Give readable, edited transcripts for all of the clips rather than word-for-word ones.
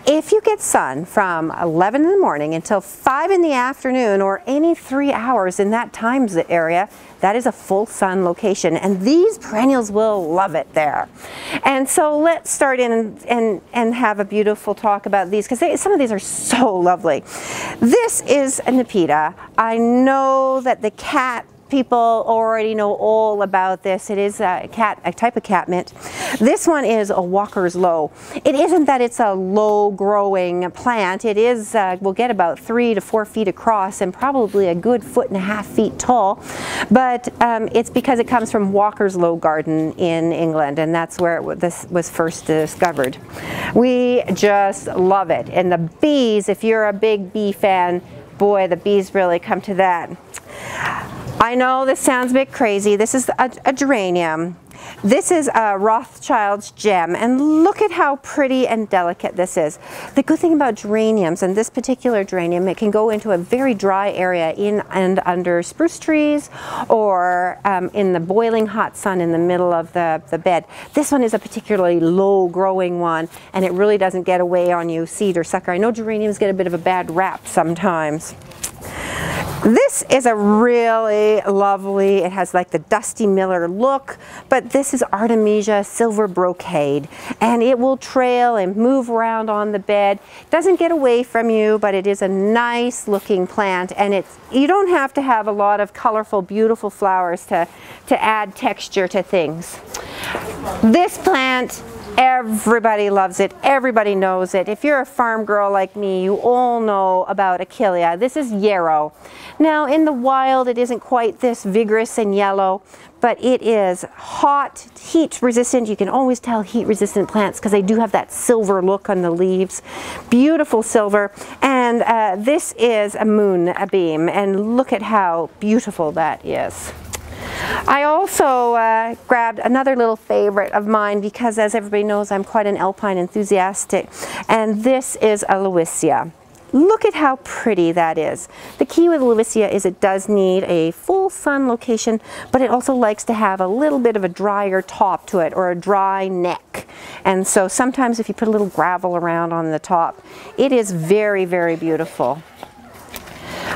if you get sun from 11 in the morning until 5 in the afternoon, or any 3 hours in that time area, that is a full sun location, and these perennials will love it there. And so let's start in and have a beautiful talk about these, because some of these are so lovely. This is a Pita. I know that the cat people already know all about this. It is a type of catmint. This one is a walker's low. It isn't that it's a low growing plant. It is, will get about 3 to 4 feet across and probably a good 1.5 feet tall. But it's because it comes from Walker's Low Garden in England, and that's where this was first discovered. We just love it. And the bees, if you're a big bee fan, boy, the bees really come to that. I know this sounds a bit crazy. This is a geranium. This is a Rothschilds Gem, and look at how pretty and delicate this is. The good thing about geraniums, and this particular geranium, it can go into a very dry area in and under spruce trees, or in the boiling hot sun in the middle of the bed. This one is a particularly low growing one, and it really doesn't get away on you, cedar sucker. I know geraniums get a bit of a bad rap sometimes. This is a really lovely, it has like the Dusty Miller look, but this is Artemisia silver brocade, and it will trail and move around on the bed. It doesn't get away from you, but it is a nice looking plant, and you don't have to have a lot of colorful, beautiful flowers to add texture to things. This plant, everybody loves it. Everybody knows it. If you're a farm girl like me, you all know about Achillea. This is yarrow. Now, in the wild, it isn't quite this vigorous and yellow, but it is hot, heat resistant. You can always tell heat resistant plants because they do have that silver look on the leaves. Beautiful silver. And this is a moonbeam, and look at how beautiful that is. I also grabbed another little favorite of mine because, as everybody knows, I'm quite an alpine enthusiastic, and this is Aloysha. Look at how pretty that is. The key with Aloysha is it does need a full sun location, but it also likes to have a little bit of a drier top to it, or a dry neck. And so sometimes if you put a little gravel around on the top, it is very, very beautiful.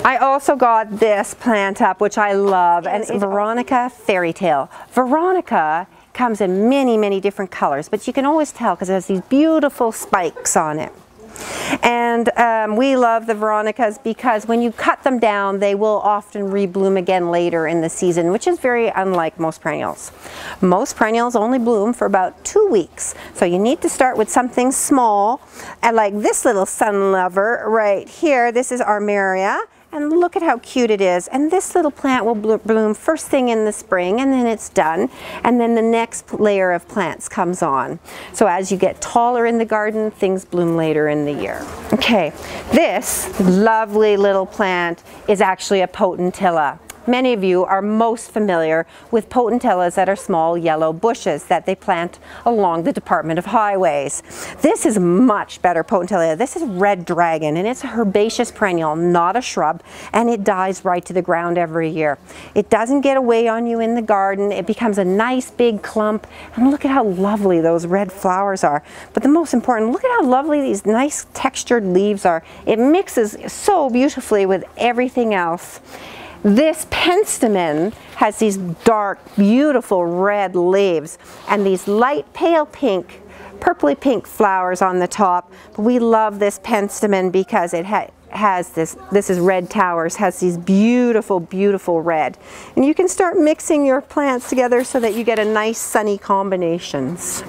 I also got this plant up, which I love, and it's Veronica Fairy Tale. Veronica comes in many, many different colors, but you can always tell because it has these beautiful spikes on it. And we love the Veronicas because when you cut them down, they will often rebloom again later in the season, which is very unlike most perennials. Most perennials only bloom for about 2 weeks, so you need to start with something small, and like this little sun lover right here. This is Armeria. And look at how cute it is. And this little plant will bloom first thing in the spring, and then it's done. And then the next layer of plants comes on. So as you get taller in the garden, things bloom later in the year. Okay, this lovely little plant is actually a potentilla. Many of you are most familiar with potentillas that are small yellow bushes that they plant along the Department of Highways. This is much better potentilla. This is red dragon, and it's a herbaceous perennial, not a shrub, and it dies right to the ground every year. It doesn't get away on you in the garden. It becomes a nice big clump, and look at how lovely those red flowers are. But the most important, look at how lovely these nice textured leaves are. It mixes so beautifully with everything else. This Penstemon has these dark, beautiful red leaves and these light pale pink, purpley pink flowers on the top. But we love this Penstemon because it has this is Red Towers, has these beautiful, beautiful red. And you can start mixing your plants together so that you get a nice sunny combinations.